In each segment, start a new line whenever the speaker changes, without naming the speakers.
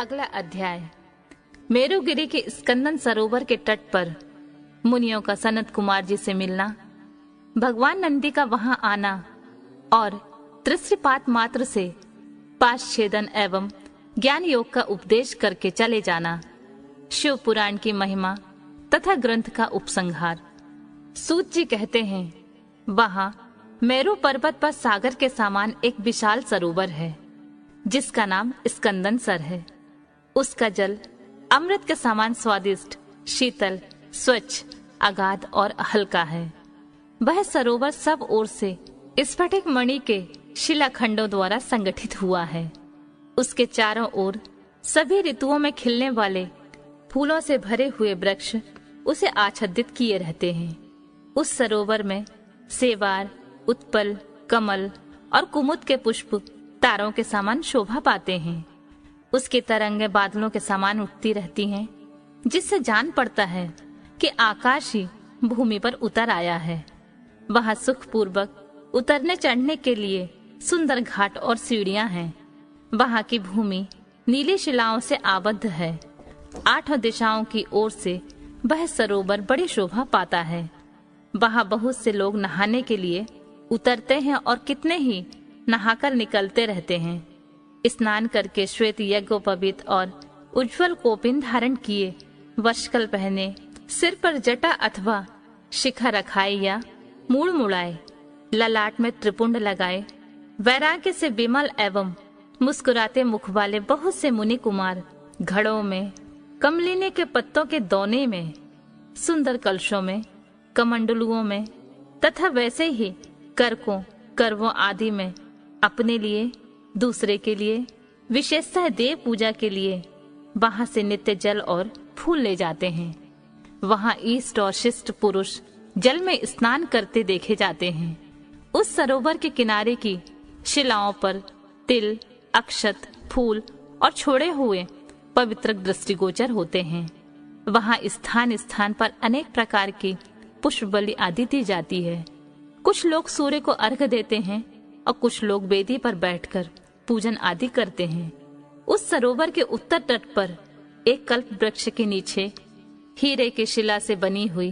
अगला अध्याय। मेरुगिरी के स्कंदन सरोवर के तट पर मुनियों का सनत कुमार जी से मिलना, भगवान नंदी का वहां आना और दृष्टिपात मात्र से पाशछेदन एवं ज्ञान योग का उपदेश करके चले जाना, शिव पुराण की महिमा तथा ग्रंथ का उपसंहार। सूत जी कहते हैं, वहां मेरु पर्वत पर सागर के समान एक विशाल सरोवर है जिसका नाम स्कंदन सर है। उसका जल अमृत के समान स्वादिष्ट, शीतल, स्वच्छ, अगाध और हल्का है। वह सरोवर सब ओर से स्फटिक मणि के शिलाखंडों द्वारा संगठित हुआ है। उसके चारों ओर सभी ऋतुओं में खिलने वाले फूलों से भरे हुए वृक्ष उसे आच्छादित किए रहते हैं। उस सरोवर में सेवार, उत्पल, कमल और कुमुद के पुष्प तारों के समान शोभा पाते हैं। उसकी तरंगें बादलों के समान उठती रहती हैं, जिससे जान पड़ता है कि आकाश ही भूमि पर उतर आया है। वहां सुखपूर्वक उतरने चढ़ने के लिए सुंदर घाट और सीढ़ियां हैं। वहां की भूमि नीली शिलाओं से आबद्ध है। आठों दिशाओं की ओर से वह सरोवर बड़ी शोभा पाता है। वहां बहुत से लोग नहाने के लिए उतरते हैं और कितने ही नहाकर निकलते रहते हैं। स्नान करके श्वेत यज्ञोपवीत और उज्जवल कोपिन धारण किए, वस्कल पहने, सिर पर जटा अथवा शिखा रखाए या मूड़ मुड़ाए, ललाट में त्रिपुंड लगाए, वैराग्य से विमल एवं मुस्कुराते मुख वाले बहुत से मुनि कुमार घड़ों में, कमलिनी के पत्तों के दौने में, सुंदर कलशों में, कमंडलुओं में तथा वैसे ही करकों, करवों आदि में अपने लिए, दूसरे के लिए, विशेषतः देव पूजा के लिए वहां से नित्य जल और फूल ले जाते हैं। वहां ईष्ट और शिष्ट पुरुष जल में स्नान करते देखे जाते हैं। उस सरोवर के किनारे की शिलाओं पर तिल, अक्षत, फूल और छोड़े हुए पवित्र दृष्टिगोचर होते हैं। वहां स्थान स्थान पर अनेक प्रकार की पुष्प बलि आदि दी जाती है। कुछ लोग सूर्य को अर्घ देते हैं और कुछ लोग वेदी पर बैठकर पूजन आदि करते हैं। उस सरोवर के उत्तर तट पर एक कल्प वृक्ष के नीचे हीरे की शिला से बनी हुई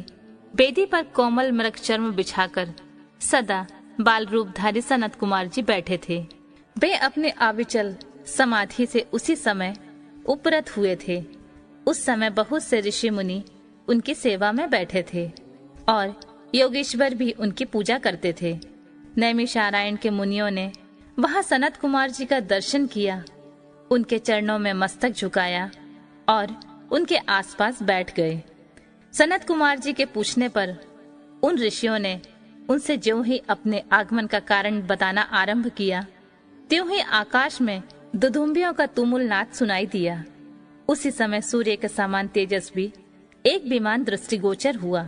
वेदी पर कोमल मृग चर्म बिछाकर सदा बाल रूपधारी सनत कुमार जी बैठे थे। वे अपने अविचल समाधि से उसी समय उपरत हुए थे। उस समय बहुत से ऋषि मुनि उनकी सेवा में बैठे थे और योगेश्वर भी उनकी पूजा करते थे। नैमिषारण्य के मुनियों ने वहां सनत कुमार जी का दर्शन किया, उनके चरणों में मस्तक झुकाया और उनके आसपास बैठ गए। सनत कुमार जी के पूछने पर उन ऋषियों ने उनसे ज्यों ही अपने आगमन का कारण बताना आरंभ किया, त्यों ही आकाश में दुदुम्बियों का तुमुल नाद सुनाई दिया। उसी समय सूर्य के समान तेजस्वी एक विमान दृष्टिगोचर हुआ,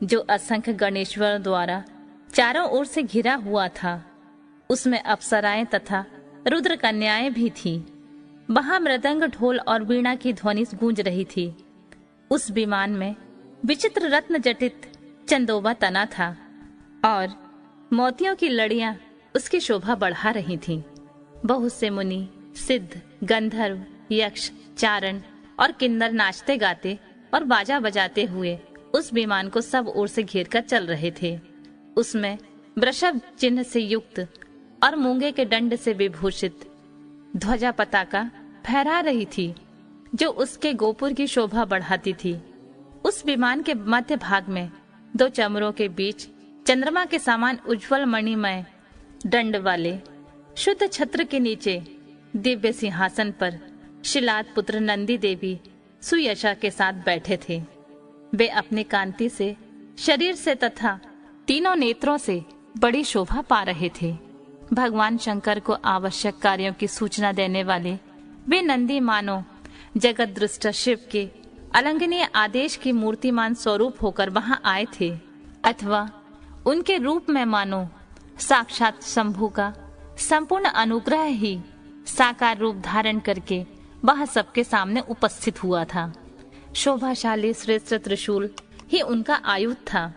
जो असंख्य गणेश्वर द्वारा चारों ओर से घिरा हुआ था। उसमें अप्सराएं तथा रुद्र कन्याएं भी थीं। वहां मृदंग, ढोल और वीणा की ध्वनि गूंज रही थी। उस विमान में विचित्र रत्न जटित चंदोबा तना था और मोतियों की लड़ियां उसकी शोभा बढ़ा रही थीं। बहुत से मुनि, सिद्ध, गंधर्व, यक्ष, चारण और किन्नर नाचते गाते और बाजा बजाते हुए उस विमान को सब ओर से घेरकर चल रहे थे। उसमें वृषभ चिन्ह से युक्त और मूंगे के दंड से विभूषित ध्वजा पताका फहरा रही थी, जो उसके गोपुर की शोभा बढ़ाती थी। उस विमान के मध्य भाग में दो चमरों के बीच चंद्रमा के समान उज्जवल मणिमय दंड वाले शुद्ध छत्र के नीचे दिव्य सिंहासन पर शिलाद पुत्र नंदी देवी सुयशा के साथ बैठे थे। वे अपनी कांति से, शरीर से तथा तीनों नेत्रों से बड़ी शोभा पा रहे थे। भगवान शंकर को आवश्यक कार्यों की सूचना देने वाले वे नंदी मानो जगत दृष्ट शिव के अलंघनीय आदेश की मूर्तिमान स्वरूप होकर वहां आए थे, अथवा उनके रूप में मानो साक्षात शंभु का संपूर्ण अनुग्रह ही साकार रूप धारण करके वह सबके सामने उपस्थित हुआ था। शोभाशाली श्रेष्ठ त्रिशूल ही उनका आयुध था।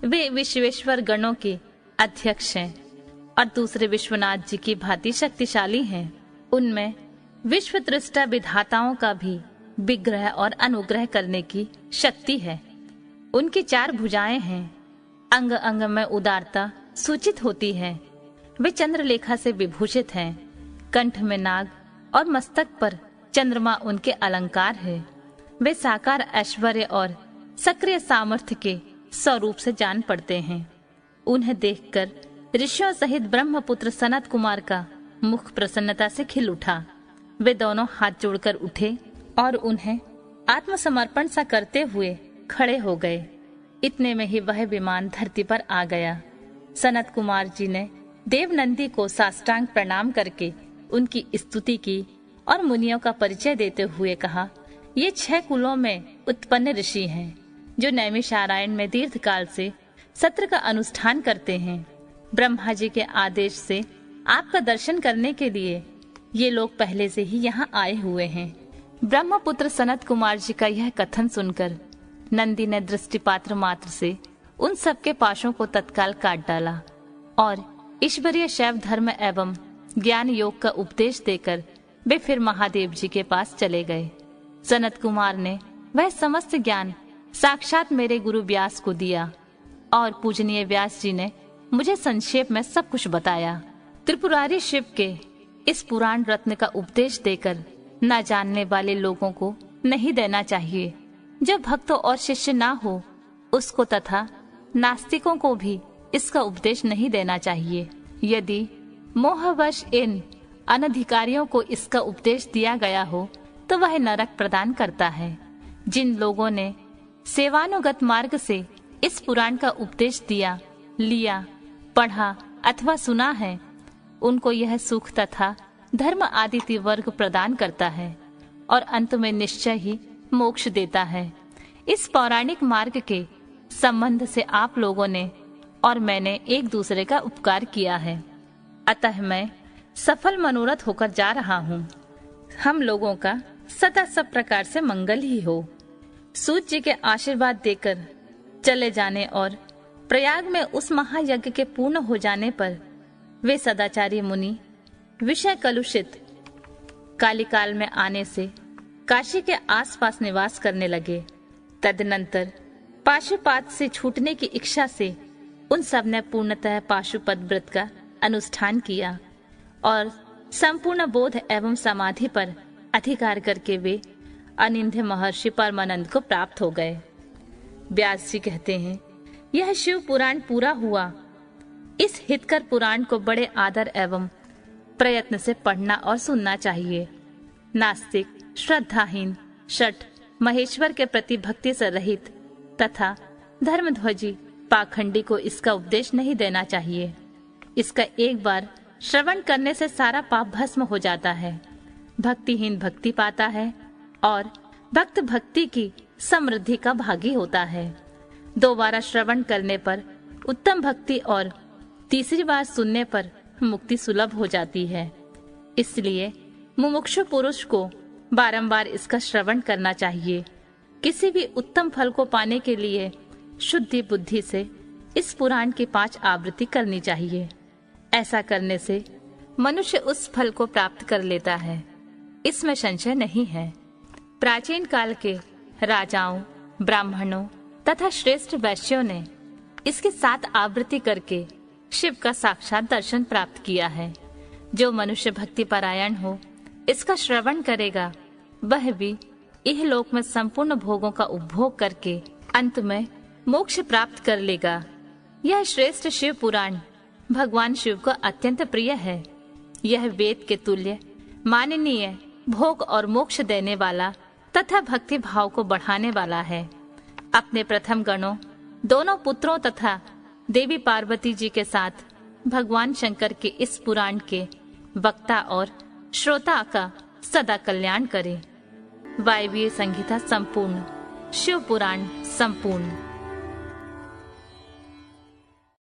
वे विश्वेश्वर गणों के अध्यक्ष हैं और दूसरे विश्वनाथ जी की भांति शक्तिशाली हैं। उनमें विश्व दृष्टा विधाताओं का भी विग्रह और अनुग्रह करने की शक्ति है। उनकी 4 भुजाएं हैं, अंग अंग में उदारता सूचित होती है। वे चंद्रलेखा से विभूषित हैं, कंठ में नाग और मस्तक पर चंद्रमा उनके अलंकार है। वे साकार ऐश्वर्य और सक्रिय सामर्थ्य के स्वरूप से जान पड़ते हैं। उन्हें देखकर ऋषियों सहित ब्रह्मपुत्र सनत कुमार का मुख प्रसन्नता से खिल उठा। वे दोनों हाथ जोड़कर उठे और उन्हें आत्मसमर्पण सा करते हुए खड़े हो गए। इतने में ही वह विमान धरती पर आ गया। सनत कुमार जी ने देवनंदी को साष्टांग प्रणाम करके उनकी स्तुति की और मुनियों का परिचय देते हुए कहा, ये 6 कुलों में उत्पन्न ऋषि हैं, जो नैमिषारण्य में दीर्घ काल से सत्र का अनुष्ठान करते हैं। ब्रह्मा जी के आदेश से आपका दर्शन करने के लिए ये लोग पहले से ही यहाँ आए हुए हैं। ब्रह्मपुत्र सनत कुमार जी का यह कथन सुनकर नंदी ने दृष्टिपात्र मात्र से उन सबके पाशों को तत्काल काट डाला और ईश्वरीय शैव धर्म एवं ज्ञान योग का उपदेश देकर वे फिर महादेव जी के पास चले गए। सनत कुमार ने वह समस्त ज्ञान साक्षात मेरे गुरु व्यास को दिया और पूजनीय व्यास जी ने मुझे संक्षेप में सब कुछ बताया। त्रिपुरारी शिव के इस पुराण रत्न का उपदेश देकर न जानने वाले लोगों को नहीं देना चाहिए। जो भक्त और शिष्य ना हो उसको तथा नास्तिकों को भी इसका उपदेश नहीं देना चाहिए। यदि मोहवश इन अनधिकारियों को इसका उपदेश दिया गया हो तो वह नरक प्रदान करता है। जिन लोगों ने सेवानुगत मार्ग से इस पुराण का उपदेश दिया, लिया, पढ़ा अथवा सुना है, उनको यह सुख तथा धर्म आदि वर्ग प्रदान करता है और अंत में निश्चय ही मोक्ष देता है। इस पौराणिक मार्ग के संबंध से आप लोगों ने और मैंने एक दूसरे का उपकार किया है, अतः मैं सफल मनोरथ होकर जा रहा हूँ। हम लोगों का सदा सब प्रकार से मंगल ही हो। सूत जी के आशीर्वाद देकर चले जाने और प्रयाग में उस महायज्ञ के पूर्ण हो जाने पर वे सदाचारी मुनि विषय कलुषित कालिकाल में आने से काशी के आसपास निवास करने लगे। तदनंतर पाशुपात से छूटने की इच्छा से उन सब ने पूर्णतः पाशुपत व्रत का अनुष्ठान किया और संपूर्ण बोध एवं समाधि पर अधिकार करके वे अनिंद्य महर्षि परमानंद को प्राप्त हो गए। व्यास जी कहते हैं, यह शिव पुराण पूरा हुआ। इस हितकर पुराण को बड़े आदर एवं प्रयत्न से पढ़ना और सुनना चाहिए। नास्तिक, श्रद्धाहीन, शठ, महेश्वर के प्रति भक्ति से रहित तथा धर्मध्वजी पाखंडी को इसका उपदेश नहीं देना चाहिए। इसका एक बार श्रवण करने से सारा पाप भस्म हो जाता है। भक्तिहीन भक्ति पाता है और भक्त भक्ति की समृद्धि का भागी होता है। 2 बार श्रवण करने पर उत्तम भक्ति और तीसरी बार सुनने पर मुक्ति सुलभ हो जाती है। इसलिए मुमुक्षु पुरुष को बारंबार इसका श्रवण करना चाहिए। किसी भी उत्तम फल को पाने के लिए शुद्धि बुद्धि से इस पुराण की 5 आवृत्ति करनी चाहिए। ऐसा करने से मनुष्य उस फल को प्राप्त कर लेता है, इसमें संशय नहीं है। प्राचीन काल के राजाओं, ब्राह्मणों तथा श्रेष्ठ वैश्यों ने इसकी 7 आवृत्ति करके शिव का साक्षात दर्शन प्राप्त किया है। जो मनुष्य भक्ति परायण हो इसका श्रवण करेगा, वह भी इहलोक में संपूर्ण भोगों का उपभोग करके अंत में मोक्ष प्राप्त कर लेगा। यह श्रेष्ठ शिव पुराण भगवान शिव को अत्यंत प्रिय है। यह वेद के तुल्य माननीय, भोग और मोक्ष देने वाला तथा भक्ति भाव को बढ़ाने वाला है। अपने प्रथम गणों, दोनों पुत्रों तथा देवी पार्वती जी के साथ भगवान शंकर के इस पुराण के वक्ता और श्रोता का सदा कल्याण करे। वायवीय संहिता संपूर्ण, शिव पुराण संपूर्ण।